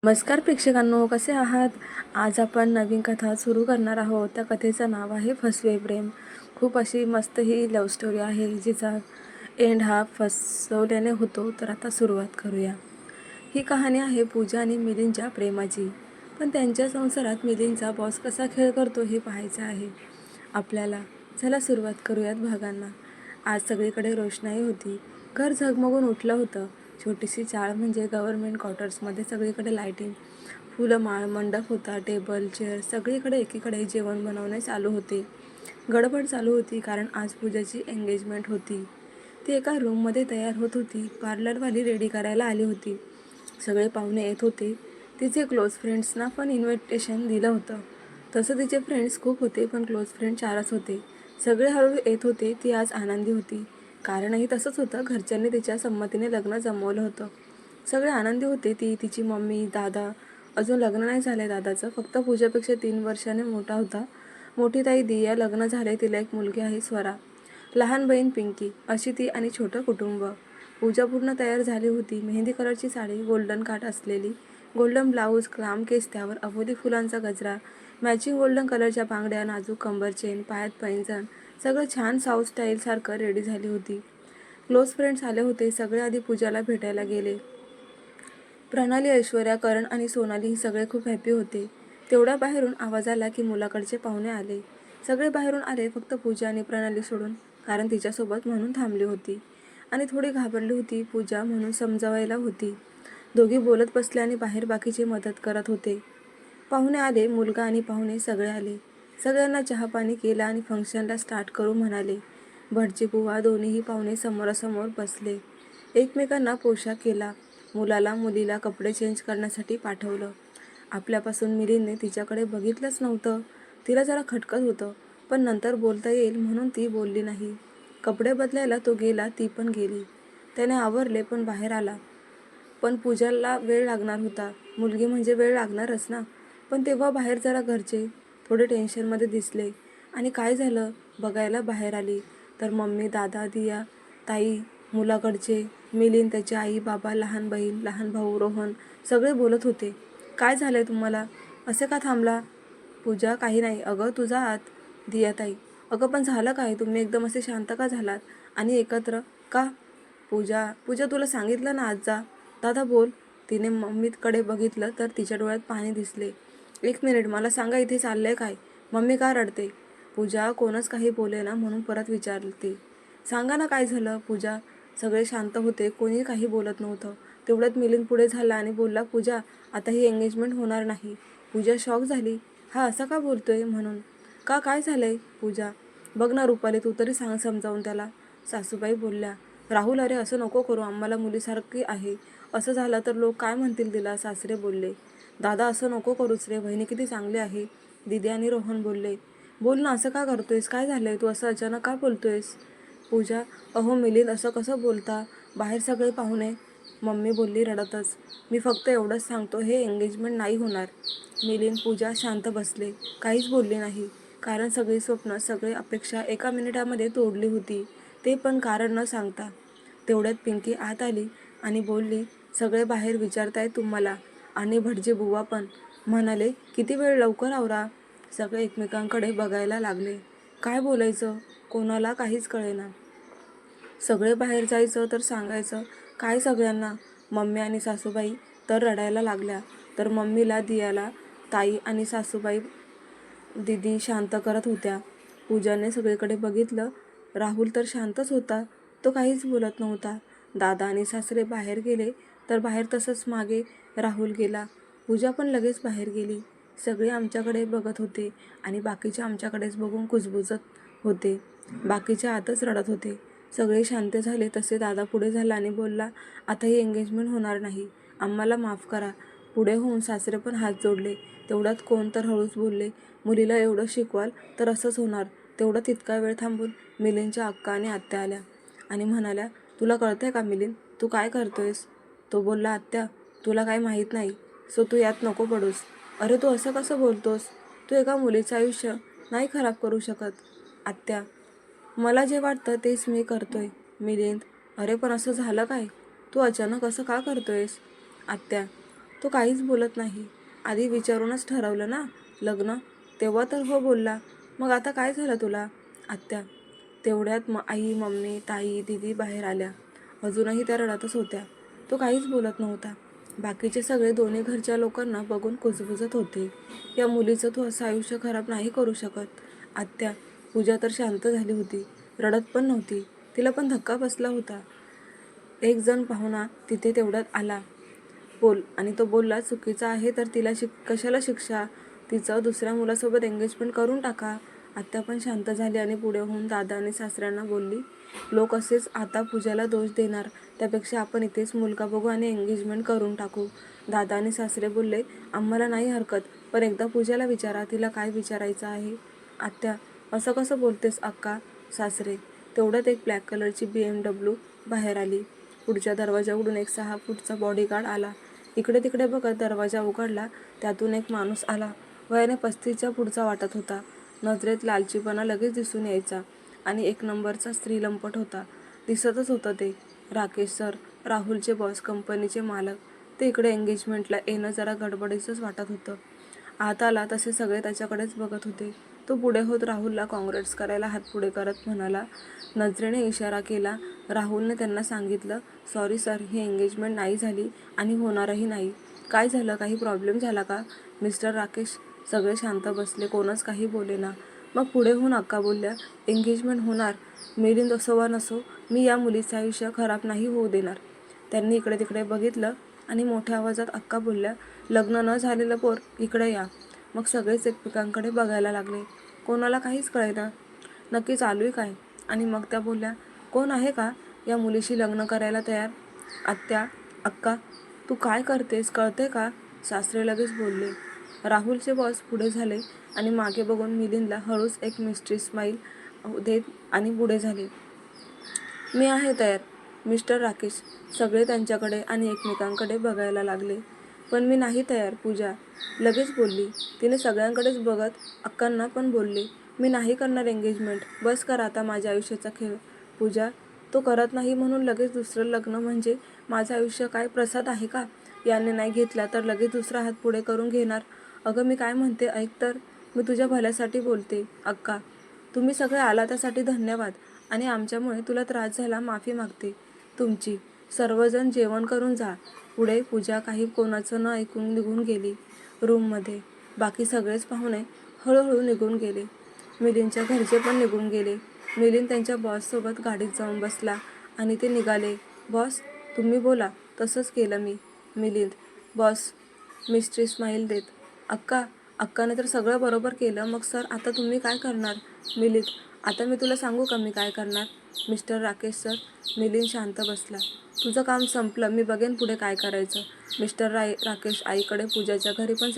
नमस्कार प्रेक्षकांनो, कसे आहात? आज आपण नवीन कथा सुरू करणार आहोत. त्या कथेचं नाव आहे फसवे प्रेम. खूप अशी मस्त ही लव्ह स्टोरी आहे, जिचा एंड हा फसवल्याने होतो. तर आता सुरुवात करूया. ही कहाणी आहे पूजा आणि मिलिंदच्या प्रेमाची. पण त्यांच्या संसारात मिलिंदचा बॉस कसा खेळ करतो हे पाहायचं आहे आपल्याला. चला सुरुवात करूयात भागांना. आज सगळीकडे रोषणाई होती. घर झगमगून उठलं होतं. छोटीशी चाळ म्हणजे गव्हर्नमेंट क्वार्टर्समध्ये सगळीकडे लाईटिंग, फुलमाळ, मंडप होता, टेबल, चेअर, सगळीकडे एकीकडे जेवण बनवणे चालू होते. गडबड चालू होती कारण आज पूजाची एंगेजमेंट होती. ती एका रूममध्ये तयार होत होती. पार्लरवाली रेडी करायला आली होती. सगळे पाहुणे येत होते. तिचे क्लोज फ्रेंड्सना पण इन्व्हिटेशन दिलं होतं. तसं तिचे फ्रेंड्स खूप होते, पण क्लोज फ्रेंड 4च होते. सगळे हळूहळू येत होते. ती आज आनंदी होती. कारणही तसंच होतं. घरच्यांनी तिच्या संमतीने लग्न जमवलं होतं. सगळे आनंदी होते. ती, तिची मम्मी, दादा. अजून लग्न नाही झालंय दादाचं. फक्त पूजापेक्षा 3 वर्षाने मोठा होता. मोठी ताई दिया, लग्न झालंय. तिला एक मुलगी आहे, स्वरा. लहान बहीण पिंकी. अशी ती आणि छोटं कुटुंब. पूजा पूर्ण तयार झाली होती. मेहंदी कलरची साडी, गोल्डन काठ असलेली, गोल्डन ब्लाऊज, लांब केस, त्यावर अबोली फुलांचा गजरा, मॅचिंग गोल्डन कलरच्या बांगड्या, नाजूक कंबर चेन, पायात पैंजण, सगळं छान साऊथ स्टाईलसारखं रेडी झाली होती. क्लोज फ्रेंड्स आले होते. सगळे आधी पूजाला भेटायला गेले. प्रणाली, ऐश्वर्या, करण आणि सोनाली ही सगळे खूप हॅपी होते. तेवढ्या बाहेरून आवाज आला की मुलाकडचे पाहुणे आले. सगळे बाहेरून आले, फक्त पूजा आणि प्रणाली सोडून, कारण तिच्यासोबत म्हणून थांबली होती. आणि थोडी घाबरली होती. पूजा म्हणून समजावायला होती. दोघी बोलत बसले आणि बाहेर बाकीचे मदत करत होते. पाहुणे आले. मुलगा आणि पाहुणे सगळे आले. सगळ्यांना चहापाणी केला आणि फंक्शनला स्टार्ट करू म्हणाले. भटजी बुवा दोन्हीही पाहुणे समोरासमोर बसले. एकमेकांना पोशाख केला. मुलाला मुलीला कपडे चेंज करण्यासाठी पाठवलं. आपल्यापासून मिलिंदने तिच्याकडे बघितलंच नव्हतं. तिला जरा खटकत होतं, पण नंतर बोलता येईल म्हणून ती बोलली नाही. कपडे बदलायला तो गेला, ती पण गेली. त्याने आवरले पण बाहेर आला. पण पूजाला वेळ लागणार होता. मुलगी म्हणजे वेळ लागणारच ना. पण तेव्हा बाहेर जरा घरचे थोडे टेन्शनमध्ये दिसले आणि काय झालं बघायला बाहेर आली. तर मम्मी, दादा, दिया, ताई, मुलाकडचे, मिलिंद, त्याची आई, बाबा, लहान बहीण, लहान भाऊ, रोहन सगळे बोलत होते. काय झालंय तुम्हाला? असे का थांबला? पूजा, काही नाही. अगं तुझा आत. दिया ताई, अगं पण झालं काय? तुम्ही एकदम असे शांत का झालात आणि एकत्र का? पूजा, पूजा तुला सांगितलं ना आज जा. दादा बोल. तिने मम्मीकडे बघितलं तर तिच्या डोळ्यात पाणी दिसले. 1 मिनिट, मला सांगा इथे चाललंय काय? मम्मी का रडते? पूजा, कोणच काही बोले ना म्हणून परत विचारते. सांगा ना काय झालं? पूजा. सगळे शांत होते. कोणी काही बोलत नव्हतं. तेवढ्यात मिलिंद पुढे झाला आणि बोलला, पूजा आता ही एंगेजमेंट होणार नाही. पूजा शॉक झाली. हा असा का बोलतोय म्हणून? का, काय झालंय? पूजा, बघ ना रुपाली, तू तरी सांग समजावून त्याला. सासूबाई बोलल्या, राहुल अरे असं नको करू, आम्हाला मुलीसारखी आहे. असं झालं तर लोक काय म्हणतील तिला. सासरे बोलले, दादा असं नको करूच रे, बहिणी किती चांगली आहे. दिदी आणि रोहन बोलले, बोल ना, असं का करतोयस? काय झालंय? तू असं अचानक का बोलतोयस? पूजा, अहो मिलिंद असं कसं बोलता? बाहेर सगळे पाहुणे. मम्मी बोलली रडतच, मी फक्त एवढंच सांगतो, हे एंगेजमेंट नाही होणार. मिलिंद, पूजा शांत बसले. काहीच बोलले नाही. कारण सगळी स्वप्न, सगळी अपेक्षा एका मिनिटामध्ये तोडली होती. ते पण कारण न सांगता. तेवढ्यात पिंकी आत आली आणि बोलली, सगळे बाहेर विचारतायत तुम्हाला. आणि भटजी बुवा पण म्हणाले, किती वेळ, लवकर आवरा. सगळे एकमेकांकडे बघायला लागले. काय बोलायचं? कोणाला काहीच कळेना. सगळे बाहेर जायचं तर सांगायचं काय सगळ्यांना? मम्मी आणि सासूबाई तर रडायला लागल्या. तर मम्मीला, दियाला ताई आणि सासूबाई दिदी शांत करत होत्या. पूजाने सगळीकडे बघितलं. राहुल तर शांतच होता. तो काहीच बोलत नव्हता. दादा आणि सासरे बाहेर गेले तर बाहेर तसंच मागे राहुल गेला. पूजा पण लगेच बाहेर गेली. सगळे आमच्याकडे बघत होते आणि बाकीचे आमच्याकडेच बघून कुजबुजत होते. बाकीचे आतच रडत होते. सगळे शांत झाले तसे दादा पुढे झाला आणि बोलला, आता ही एंगेजमेंट होणार नाही. आम्हाला माफ करा. पुढे होऊन सासरे पण हात जोडले. तेवढ्यात कोण तर हळूच बोलले, मुलीला एवढं शिकवाल तर असंच होणार. तेवढा तितका वेळ थांबून मिलिंदच्या अक्का आणि आत्या आल्या आणि म्हणाल्या, तुला कळतंय का मिलिंद, तू काय करतोयस? तो बोलला, आत्या तुला काही माहीत नाही, सो तू यात नको पडूस. अरे तू असं कसं बोलतोस? तू एका मुलीचं आयुष्य नाही खराब करू शकत. आत्या, मला जे वाटतं तेच मी करतोय. मिलिंद, अरे पण असं झालं काय? तू अचानक असं का करतोयस? आत्या, तो काहीच बोलत नाही. आधी विचारूनच ठरवलं ना लग्न? तेव्हा तर हो बोलला. मग आता काय झालं तुला? आत्या. तेवढ्यात आई, मम्मी, ताई, दीदी बाहेर आल्या. अजूनही त्या रडतच होत्या. तो काहीच बोलत नव्हता. बाकीचे सगळे दोन्ही घरच्या लोकांना बघून कुजबुजत होते. या मुलीचं तो असं आयुष्य खराब नाही करू शकत. आत्या. पूजा तर शांत झाली होती. रडत पण नव्हती. तिला पण धक्का बसला होता. एक जण पाहुणा तिथे तेवढ्यात आला. बोल आणि तो बोलला, चुकीचं आहे तर तिला कशाला शिक्षा? तिचं दुसऱ्या मुलासोबत एंगेजमेंट करून टाका. आत्या पण शांत झाली आणि पुढे होऊन दादा आणि सासऱ्यांना बोलली, लोक असेच आता पूजाला दोष देणार. त्यापेक्षा आपण इथेच मुलगा बघू आणि एंगेजमेंट करून टाकू. दादा आणि सासरे बोलले, आम्हाला नाही हरकत, पण एकदा पूजाला विचारा तिला काय विचारायचं आहे. आत्या. असं कसं बोलतेस अक्का? सासरे. तेवढ्यात एक ब्लॅक कलरची BMW बाहेर आली. पुढच्या दरवाजा उघडून एक 6 फूटचा बॉडीगार्ड आला. इकडे तिकडे बघत दरवाजा उघडला. त्यातून एक माणूस आला. वयाने 35च्या पुढचा वाटत होता. नजरेत लालचीपणा लगेच दिसून यायचा आणि एक नंबरचा स्त्रीलंपट होता. दिसतच होतं ते. राकेश सर, राहुलचे बॉस, कंपनीचे मालक. ते इकडे एंगेजमेंटला येणं जरा गडबडीचंच वाटत होतं. आत आला तसे सगळे त्याच्याकडेच बघत होते. तो पुढे होत राहुलला काँग्रेट्स करायला हात पुढे करत म्हणाला. नजरेने इशारा केला. राहुलने त्यांना सांगितलं, सॉरी सर, ही एंगेजमेंट नाही झाली आणि होणारही नाही. काय झालं? काही प्रॉब्लेम झाला का? मिस्टर राकेश. सगळे शांत बसले. कोणच काही बोलेना. मग पुढे होऊन अक्का बोलल्या, एंगेजमेंट होणार. मिलिंद असो वा नसो, मी या मुलीचं आयुष्य खराब नाही होऊ देणार. त्यांनी इकडे तिकडे बघितलं आणि मोठ्या आवाजात अक्का बोलल्या, लग्न न झालेलं पोर इकडे या. मग सगळेच एकमेकांकडे बघायला लागले. कोणाला काहीच कळेना नक्की चालू आहे काय. आणि मग त्या बोलल्या, कोण आहे का या मुलीशी लग्न करायला तयार? आत्या. अक्का. तू काय करतेस कळते का? सासरे लगेच बोलले. राहुलचे बॉस पुढे झाले आणि मागे बघून मिलिंदला हळूच एक मिस्ट्री स्माईल देत आणि पुढे झाले. मी आहे तयार मिस्टर राकेश. सगळे त्यांच्याकडे आणि एकमेकांकडे बघायला लागले. पण मी नाही तयार. पूजा लगेच बोलली. तिने सगळ्यांकडेच बघत अक्कांना पण बोलली, मी नाही करणार एंगेजमेंट. बस करा आता माझ्या आयुष्याचा खेळ. पूजा. तो करत नाही म्हणून लगेच दुसरं लग्न म्हणजे माझं आयुष्य काय प्रसाद आहे का? याने नाही घेतला तर लगेच दुसरा हात पुढे करून घेणार. अगं मी काय म्हणते ऐक तर. मी तुझ्या भल्यासाठी बोलते. अक्का. तुम्ही सगळे आला त्यासाठी धन्यवाद आणि आमच्यामुळे तुला त्रास झाला माफी मागते. तुमची. सर्वजण जेवण करून जा. पुढे पूजा काही कोणाचं न ऐकून निघून गेली रूममध्ये. बाकी सगळेच पाहुणे हळूहळू निघून गेले. मिलिंदच्या घरचे पण निघून गेले. मिलिंद त्यांच्या बॉससोबत गाडीत जाऊन बसला आणि ते निघाले. बॉस तुम्ही बोला. तसंच केलं मी. मिलिंद. बॉस. मिस्ट्री स्माईल देत. अक्का. अक्काने तर सगळं बरोबर केलं. मग सर आता तुम्ही काय करणार? मिलिंद. आता मी तुला सांगू का मी काय करणार? Mister Rakesh sir. मिलिंद शांत बसला. तुझं काम संपलं. मी बघेन पुढे काय करायचं. मिस्टर राकेश. आईकडे पूजाच्या घरी पण